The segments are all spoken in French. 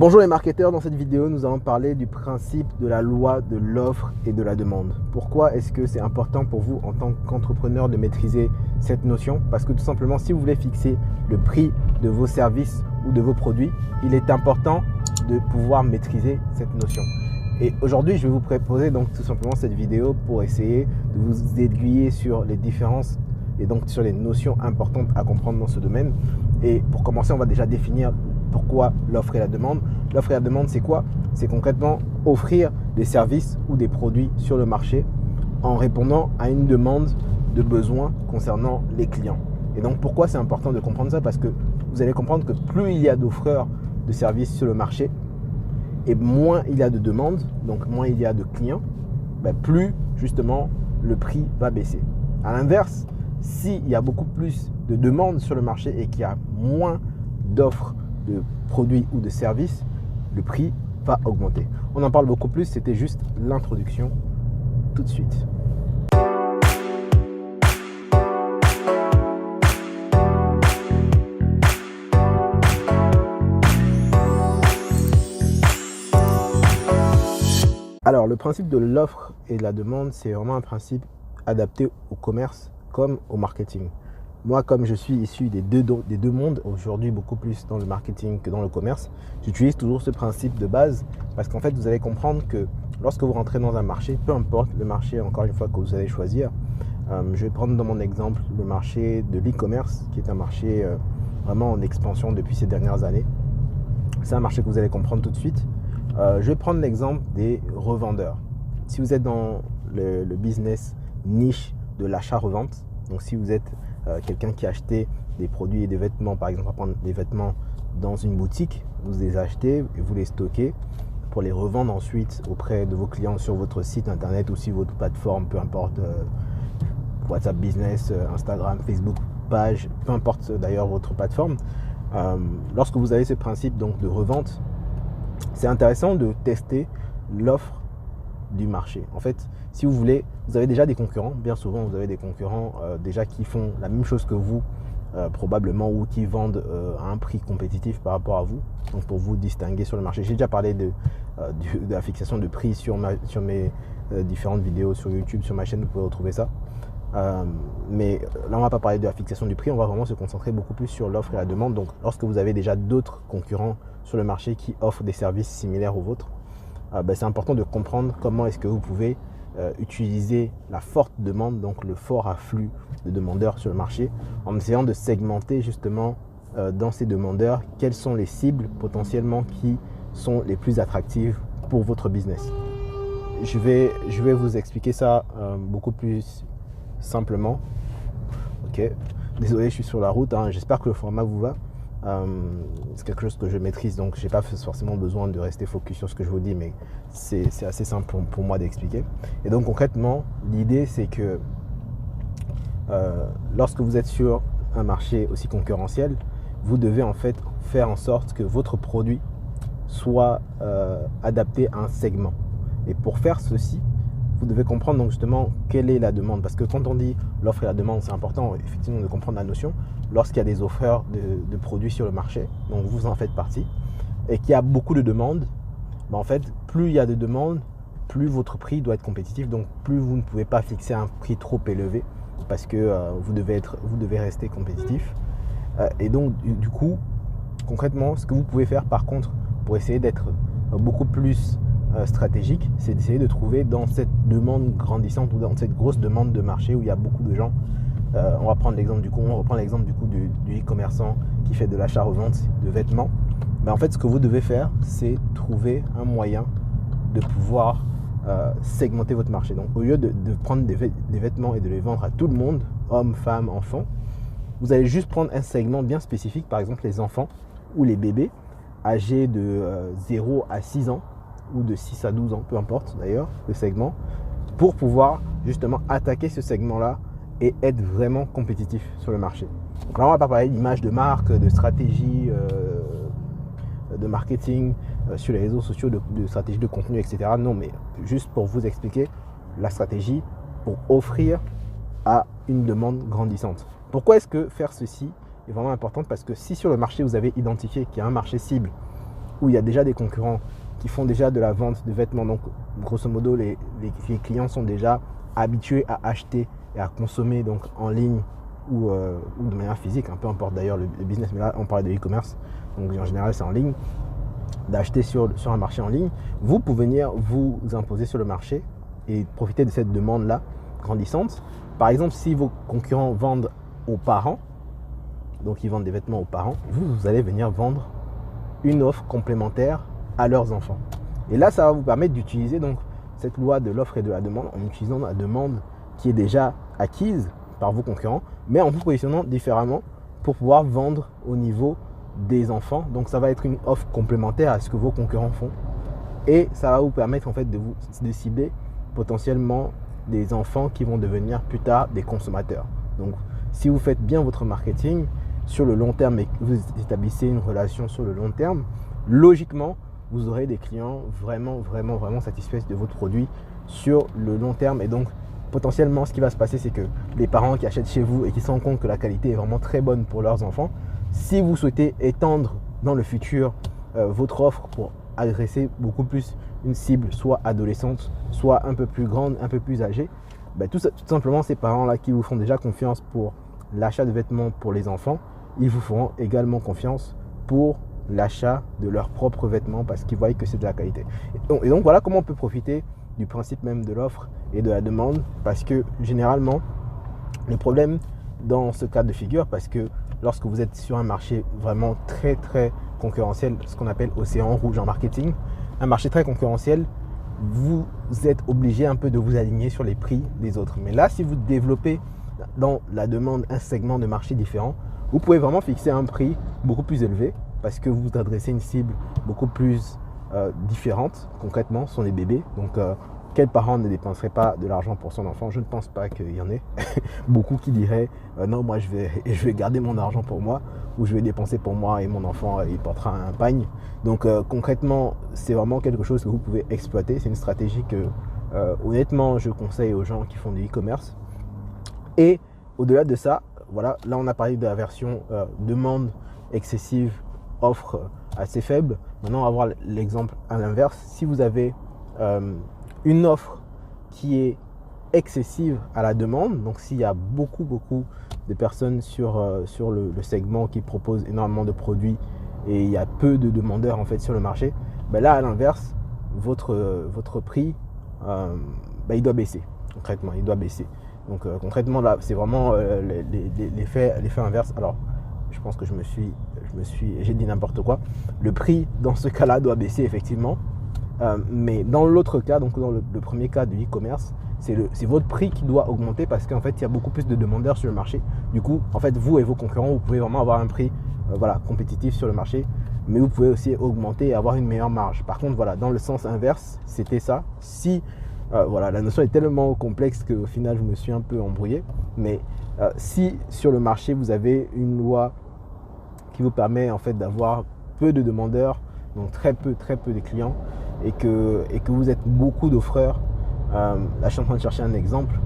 Bonjour les marketeurs, dans cette vidéo nous allons parler du principe de la loi de l'offre et de la demande. Pourquoi est-ce que c'est important pour vous en tant qu'entrepreneur de maîtriser cette notion? Parce que tout simplement, si vous voulez fixer le prix de vos services ou de vos produits, il est important de pouvoir maîtriser cette notion. Et aujourd'hui, je vais vous proposer donc tout simplement cette vidéo pour essayer de vous aiguiller sur les différences et donc sur les notions importantes à comprendre dans ce domaine. Et pour commencer, on va déjà définir pourquoi l'offre et la demande. L'offre et la demande, c'est quoi? C'est concrètement offrir des services ou des produits sur le marché en répondant à une demande de besoin concernant les clients. Et donc, pourquoi c'est important de comprendre ça? Parce que vous allez comprendre que plus il y a d'offreurs de services sur le marché et moins il y a de demandes, donc moins il y a de clients, plus justement le prix va baisser. À l'inverse, s'il y a beaucoup plus de demandes sur le marché et qu'il y a moins d'offres de produits ou de services, le prix va augmenter. On en parle beaucoup plus, c'était juste l'introduction. Tout de suite. Alors, le principe de l'offre et de la demande, c'est vraiment un principe adapté au commerce comme au marketing. Moi, comme je suis issu des deux mondes, aujourd'hui beaucoup plus dans le marketing que dans le commerce, j'utilise toujours ce principe de base parce qu'en fait, vous allez comprendre que lorsque vous rentrez dans un marché, peu importe le marché, encore une fois, que vous allez choisir, je vais prendre dans mon exemple le marché de l'e-commerce, qui est un marché vraiment en expansion depuis ces dernières années. C'est un marché que vous allez comprendre tout de suite. Je vais prendre l'exemple des revendeurs. Si vous êtes dans le business niche de l'achat-revente, donc si vous êtes quelqu'un qui a acheté des produits et des vêtements, par exemple, on va prendre des vêtements dans une boutique, vous les achetez et vous les stockez pour les revendre ensuite auprès de vos clients sur votre site internet ou sur votre plateforme, peu importe, WhatsApp Business, Instagram, Facebook, page, peu importe d'ailleurs votre plateforme. Lorsque vous avez ce principe donc de revente, c'est intéressant de tester l'offre du marché. En fait, si vous voulez, vous avez déjà des concurrents. Bien souvent, vous avez des concurrents déjà qui font la même chose que vous, probablement, ou qui vendent à un prix compétitif par rapport à vous. Donc, pour vous distinguer sur le marché. J'ai déjà parlé de la fixation de prix sur mes différentes vidéos sur YouTube, sur ma chaîne. Vous pouvez retrouver ça. Mais là, on ne va pas parler de la fixation du prix. On va vraiment se concentrer beaucoup plus sur l'offre et la demande. Donc, lorsque vous avez déjà d'autres concurrents sur le marché qui offrent des services similaires aux vôtres, c'est important de comprendre comment est-ce que vous pouvez utiliser la forte demande, donc le fort afflux de demandeurs sur le marché, en essayant de segmenter justement dans ces demandeurs quelles sont les cibles potentiellement qui sont les plus attractives pour votre business. Je vais vous expliquer ça beaucoup plus simplement. Ok, désolé, je suis sur la route, j'espère que le format vous va. C'est quelque chose que je maîtrise, donc je n'ai pas forcément besoin de rester focus sur ce que je vous dis, mais c'est assez simple pour moi d'expliquer. Et donc concrètement, l'idée c'est que lorsque vous êtes sur un marché aussi concurrentiel, vous devez en fait faire en sorte que votre produit soit adapté à un segment. Et pour faire ceci, vous devez comprendre donc justement quelle est la demande. Parce que quand on dit l'offre et la demande, c'est important effectivement de comprendre la notion. Lorsqu'il y a des offreurs de produits sur le marché, donc vous en faites partie, et qu'il y a beaucoup de demandes, en fait, plus il y a de demandes, plus votre prix doit être compétitif. Donc plus vous ne pouvez pas fixer un prix trop élevé parce que vous devez rester compétitif. Et donc du coup, concrètement, ce que vous pouvez faire par contre pour essayer d'être beaucoup plus stratégique, c'est d'essayer de trouver dans cette demande grandissante ou dans cette grosse demande de marché où il y a beaucoup de gens. On reprend l'exemple du coup du e-commerçant qui fait de l'achat-revente de vêtements. En fait, ce que vous devez faire, c'est trouver un moyen de pouvoir segmenter votre marché. Donc, au lieu de prendre des vêtements et de les vendre à tout le monde, hommes, femmes, enfants, vous allez juste prendre un segment bien spécifique, par exemple les enfants ou les bébés âgés de 0 à 6 ans ou de 6 à 12 ans, peu importe d'ailleurs le segment, pour pouvoir justement attaquer ce segment-là et être vraiment compétitif sur le marché. Donc là, on va pas parler d'image de marque, de stratégie de marketing sur les réseaux sociaux, de stratégie de contenu, etc. Non, mais juste pour vous expliquer la stratégie pour offrir à une demande grandissante. Pourquoi est-ce que faire ceci est vraiment important? Parce que si sur le marché, vous avez identifié qu'il y a un marché cible où il y a déjà des concurrents qui font déjà de la vente de vêtements. Donc, grosso modo, les clients sont déjà habitués à acheter et à consommer donc en ligne ou de manière physique, peu importe d'ailleurs le business, mais là on parle de e-commerce, donc en général c'est en ligne, d'acheter sur un marché en ligne. Vous pouvez venir vous imposer sur le marché et profiter de cette demande-là grandissante. Par exemple, si vos concurrents vendent aux parents, donc ils vendent des vêtements aux parents, vous allez venir vendre une offre complémentaire à leurs enfants. Et là, ça va vous permettre d'utiliser donc cette loi de l'offre et de la demande en utilisant la demande qui est déjà acquise par vos concurrents, mais en vous positionnant différemment pour pouvoir vendre au niveau des enfants. Donc ça va être une offre complémentaire à ce que vos concurrents font. Et ça va vous permettre en fait de cibler potentiellement des enfants qui vont devenir plus tard des consommateurs. Donc si vous faites bien votre marketing sur le long terme et que vous établissez une relation sur le long terme, logiquement, vous aurez des clients vraiment satisfaits de votre produit sur le long terme. Et donc, potentiellement, ce qui va se passer, c'est que les parents qui achètent chez vous et qui se rendent compte que la qualité est vraiment très bonne pour leurs enfants, si vous souhaitez étendre dans le futur votre offre pour adresser beaucoup plus une cible, soit adolescente, soit un peu plus grande, un peu plus âgée, tout simplement, ces parents-là qui vous font déjà confiance pour l'achat de vêtements pour les enfants, ils vous feront également confiance pour l'achat de leurs propres vêtements parce qu'ils voient que c'est de la qualité. Et donc voilà comment on peut profiter du principe même de l'offre et de la demande, parce que généralement, le problème dans ce cas de figure, parce que lorsque vous êtes sur un marché vraiment très concurrentiel, ce qu'on appelle océan rouge en marketing, un marché très concurrentiel, vous êtes obligé un peu de vous aligner sur les prix des autres. Mais là, si vous développez dans la demande un segment de marché différent, vous pouvez vraiment fixer un prix beaucoup plus élevé parce que vous adressez une cible beaucoup plus différente. Concrètement, ce sont des bébés. Donc, quel parent ne dépenserait pas de l'argent pour son enfant? Je ne pense pas qu'il y en ait beaucoup qui diraient non, moi je vais garder mon argent pour moi, ou je vais dépenser pour moi et mon enfant il portera un pagne. Donc concrètement, c'est vraiment quelque chose que vous pouvez exploiter. C'est une stratégie que honnêtement je conseille aux gens qui font du e-commerce. Et au-delà de ça, voilà, là on a parlé de la version demande excessive, offre assez faible. Maintenant on va voir l'exemple à l'inverse. Si vous avez une offre qui est excessive à la demande, donc s'il y a beaucoup de personnes sur le segment qui proposent énormément de produits et il y a peu de demandeurs en fait sur le marché, là à l'inverse, votre prix il doit baisser. Concrètement, il doit baisser. Donc concrètement là, c'est vraiment l'effet inverse. Alors je pense que j'ai dit n'importe quoi. Le prix dans ce cas-là doit baisser effectivement. Mais dans l'autre cas, donc dans le premier cas du e-commerce, c'est votre prix qui doit augmenter parce qu'en fait, il y a beaucoup plus de demandeurs sur le marché. Du coup, en fait, vous et vos concurrents, vous pouvez vraiment avoir un prix compétitif sur le marché, mais vous pouvez aussi augmenter et avoir une meilleure marge. Par contre, voilà, dans le sens inverse, c'était ça. Si, la notion est tellement complexe qu'au final, je me suis un peu embrouillé. Mais si sur le marché, vous avez une loi qui vous permet en fait d'avoir peu de demandeurs, donc très peu de clients, et que vous êtes beaucoup d'offreurs. Là je suis en train de chercher un exemple.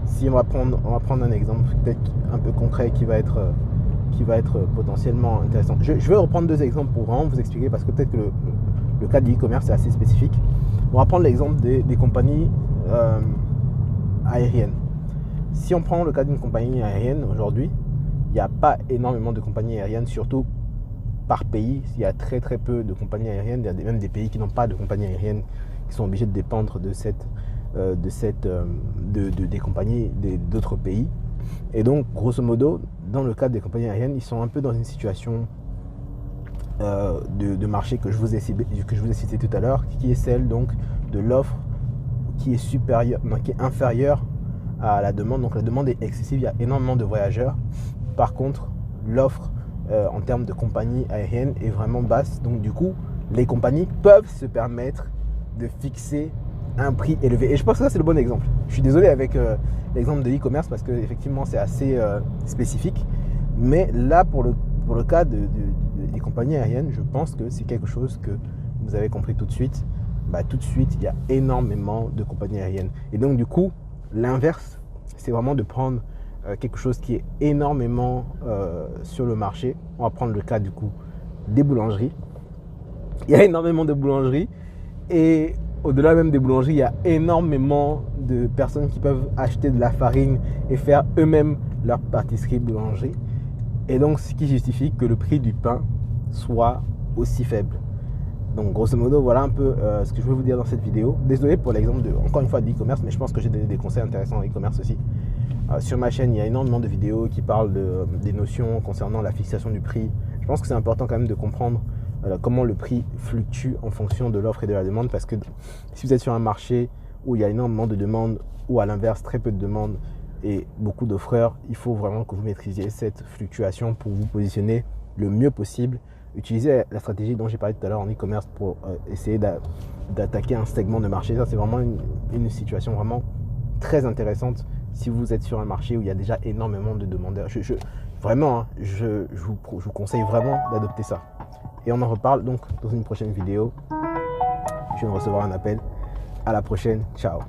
Si on va prendre un exemple peut-être un peu concret qui va être potentiellement intéressant. Je vais reprendre deux exemples pour vraiment vous expliquer, parce que peut-être que le cas du e-commerce est assez spécifique. On va prendre l'exemple des compagnies aériennes. Si on prend le cas d'une compagnie aérienne aujourd'hui, il n'y a pas énormément de compagnies aériennes, surtout par pays. Il y a très peu de compagnies aériennes. Il y a même des pays qui n'ont pas de compagnies aériennes, qui sont obligés de dépendre des compagnies d'autres pays. Et donc, grosso modo, dans le cadre des compagnies aériennes, ils sont un peu dans une situation de marché que je vous ai cité tout à l'heure, qui est celle donc de l'offre qui est inférieure à la demande. Donc la demande est excessive, il y a énormément de voyageurs. Par contre, l'offre en termes de compagnie aérienne est vraiment basse. Donc du coup, les compagnies peuvent se permettre de fixer un prix élevé. Et je pense que ça, c'est le bon exemple. Je suis désolé avec l'exemple de e-commerce parce que effectivement, c'est assez spécifique. Mais là, pour le cas des compagnies aériennes, je pense que c'est quelque chose que vous avez compris tout de suite. Tout de suite, il y a énormément de compagnies aériennes. Et donc du coup, l'inverse, c'est vraiment de prendre quelque chose qui est énormément sur le marché. On va prendre le cas du coup des boulangeries. Il y a énormément de boulangeries et au-delà même des boulangeries, il y a énormément de personnes qui peuvent acheter de la farine et faire eux-mêmes leur pâtisserie boulangerie. Et donc, ce qui justifie que le prix du pain soit aussi faible. Donc, grosso modo, voilà un peu ce que je veux vous dire dans cette vidéo. Désolé pour l'exemple, encore une fois, de e-commerce, mais je pense que j'ai donné des conseils intéressants en e-commerce aussi. Sur ma chaîne, il y a énormément de vidéos qui parlent des notions concernant la fixation du prix. Je pense que c'est important quand même de comprendre comment le prix fluctue en fonction de l'offre et de la demande, parce que si vous êtes sur un marché où il y a énormément de demandes ou à l'inverse très peu de demandes et beaucoup d'offreurs, il faut vraiment que vous maîtrisiez cette fluctuation pour vous positionner le mieux possible. Utilisez la stratégie dont j'ai parlé tout à l'heure en e-commerce pour essayer d'attaquer un segment de marché. Ça, c'est vraiment une situation vraiment très intéressante si vous êtes sur un marché où il y a déjà énormément de demandeurs. Vraiment, hein, je vous conseille vraiment d'adopter ça. Et on en reparle donc dans une prochaine vidéo. Je viens de recevoir un appel. À la prochaine. Ciao.